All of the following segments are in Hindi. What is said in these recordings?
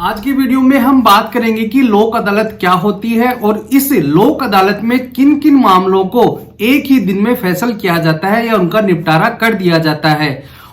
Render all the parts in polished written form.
आज की वीडियो में हम बात करेंगे कि लोक अदालत क्या होती है और इस लोक अदालत में किन किन मामलों को एक ही दिन में फैसल किया जाता है या उनका निपटारा कर दिया जाता है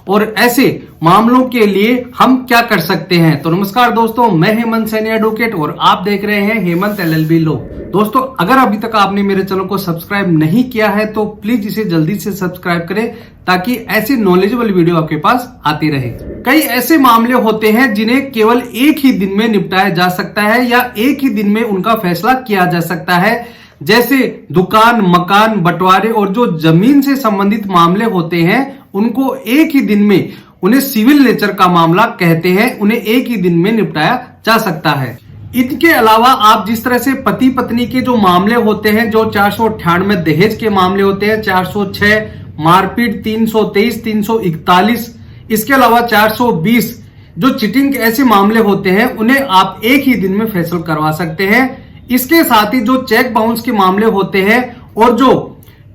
और ऐसे मामलों के लिए हम क्या कर सकते हैं। तो नमस्कार दोस्तों, मैं हेमंत सैनी एडवोकेट और आप देख रहे हैं हेमंत LLB लॉ। दोस्तों, अगर अभी तक आपने मेरे चैनल को सब्सक्राइब नहीं किया है तो प्लीज इसे जल्दी से सब्सक्राइब करें ताकि ऐसी नॉलेजेबल वीडियो आपके पास आती रहे। कई ऐसे मामले होते हैं जिन्हें केवल एक ही दिन में निपटाया जा सकता है या एक ही दिन में उनका फैसला किया जा सकता है, जैसे दुकान, मकान, बंटवारे और जो जमीन से संबंधित मामले होते हैं उनको एक ही दिन में, उन्हें सिविल नेचर का मामला कहते हैं, उन्हें एक ही दिन में निपटाया जा सकता है। इनके अलावा आप जिस तरह से पति पत्नी के जो मामले होते हैं, जो 498 दहेज के मामले होते हैं, 406 मारपीट, 323, 341, इसके अलावा 420 जो चीटिंग के ऐसे मामले होते हैं उन्हें आप एक ही दिन में फैसल करवा सकते हैं। इसके साथ ही जो चेक बाउंस के मामले होते हैं और जो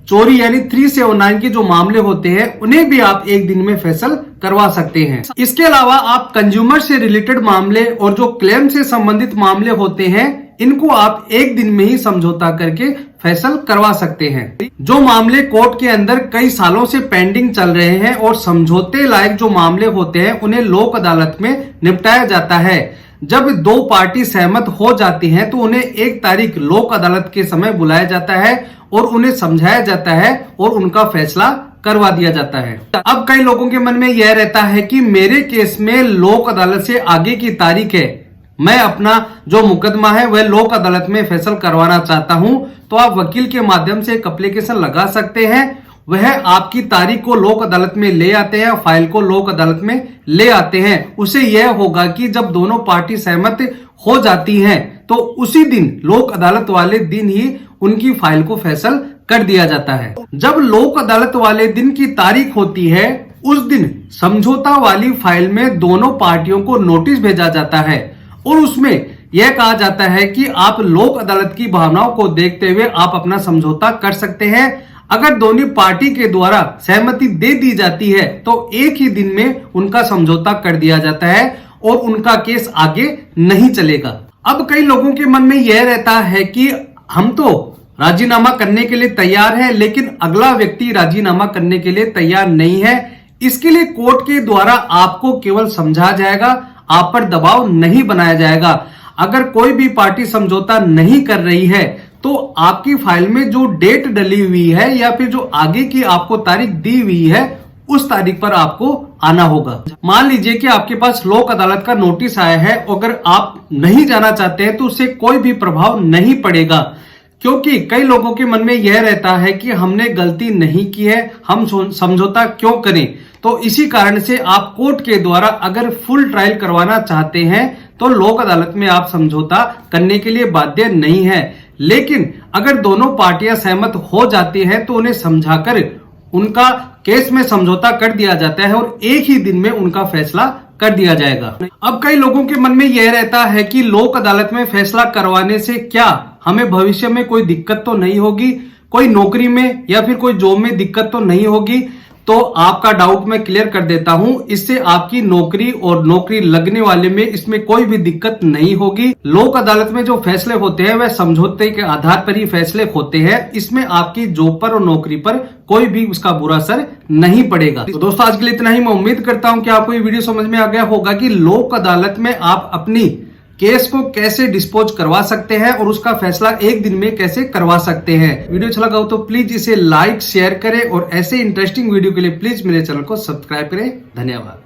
चोरी यानी 379 के जो मामले होते हैं उन्हें भी आप एक दिन में फैसल करवा सकते हैं। इसके अलावा आप कंज्यूमर से रिलेटेड मामले और जो क्लेम से संबंधित मामले होते हैं इनको आप एक दिन में ही समझौता करके फैसल करवा सकते हैं। जो मामले कोर्ट के अंदर कई सालों से पेंडिंग चल रहे हैं और समझौते लायक जो मामले होते हैं उन्हें लोक अदालत में निपटाया जाता है। जब दो पार्टी सहमत हो जाती हैं तो उन्हें एक तारीख लोक अदालत के समय बुलाया जाता है और उन्हें समझाया जाता है और उनका फैसला करवा दिया जाता है। अब कई लोगों के मन में यह रहता है कि मेरे केस में लोक अदालत से आगे की तारीख है, मैं अपना जो मुकदमा है वह लोक अदालत में फैसल करवाना चाहता हूं, तो आप वकील के माध्यम से एक एप्लीकेशन लगा सकते हैं। वह आपकी तारीख को लोक अदालत में ले आते हैं, फाइल को लोक अदालत में ले आते हैं। उसे यह होगा कि जब दोनों पार्टी सहमत हो जाती हैं तो उसी दिन लोक अदालत वाले दिन ही उनकी फाइल को फैसल कर दिया जाता है। जब लोक अदालत वाले दिन की तारीख होती है उस दिन समझौता वाली फाइल में दोनों पार्टियों को नोटिस भेजा जाता है और उसमें यह कहा जाता है कि आप लोक अदालत की भावनाओं को देखते हुए आप अपना समझौता कर सकते हैं। अगर दोनों पार्टी के द्वारा सहमति दे दी जाती है तो एक ही दिन में उनका समझौता कर दिया जाता है और उनका केस आगे नहीं चलेगा। अब कई लोगों के मन में यह रहता है कि हम तो राजीनामा करने के लिए तैयार हैं लेकिन अगला व्यक्ति राजीनामा करने के लिए तैयार नहीं है। इसके लिए कोर्ट के द्वारा आपको केवल समझाया जाएगा, आप पर दबाव नहीं बनाया जाएगा। अगर कोई भी पार्टी समझौता नहीं कर रही है तो आपकी फाइल में जो डेट डली हुई है या फिर जो आगे की आपको तारीख दी हुई है उस तारीख पर आपको आना होगा। मान लीजिए कि आपके पास लोक अदालत का नोटिस आया है, अगर आप नहीं जाना चाहते हैं तो उससे कोई भी प्रभाव नहीं पड़ेगा, क्योंकि कई लोगों के मन में यह रहता है कि हमने गलती नहीं की है, हम समझौता क्यों करें। तो इसी कारण से आप कोर्ट के द्वारा अगर फुल ट्रायल करवाना चाहते हैं तो लोक अदालत में आप समझौता करने के लिए बाध्य नहीं है। लेकिन अगर दोनों पार्टियां सहमत हो जाती हैं तो उन्हें समझाकर उनका केस में समझौता कर दिया जाता है और एक ही दिन में उनका फैसला कर दिया जाएगा। अब कई लोगों के मन में यह रहता है कि लोक अदालत में फैसला करवाने से क्या हमें भविष्य में कोई दिक्कत तो नहीं होगी, कोई नौकरी में या फिर कोई जॉब में दिक्कत तो नहीं होगी। तो आपका डाउट मैं क्लियर कर देता हूं, इससे आपकी नौकरी और नौकरी लगने वाले में इसमें कोई भी दिक्कत नहीं होगी। लोक अदालत में जो फैसले होते हैं वह समझौते के आधार पर ही फैसले होते हैं, इसमें आपकी जॉब पर और नौकरी पर कोई भी उसका बुरा असर नहीं पड़ेगा। तो दोस्तों, आज के लिए इतना ही। मैं उम्मीद करता हूं कि आपको ये वीडियो समझ में आ गया होगा कि लोक अदालत में आप अपनी केस को कैसे डिस्पोज करवा सकते हैं और उसका फैसला एक दिन में कैसे करवा सकते हैं। वीडियो अच्छा लगा हो तो प्लीज इसे लाइक शेयर करें और ऐसे इंटरेस्टिंग वीडियो के लिए प्लीज मेरे चैनल को सब्सक्राइब करें। धन्यवाद।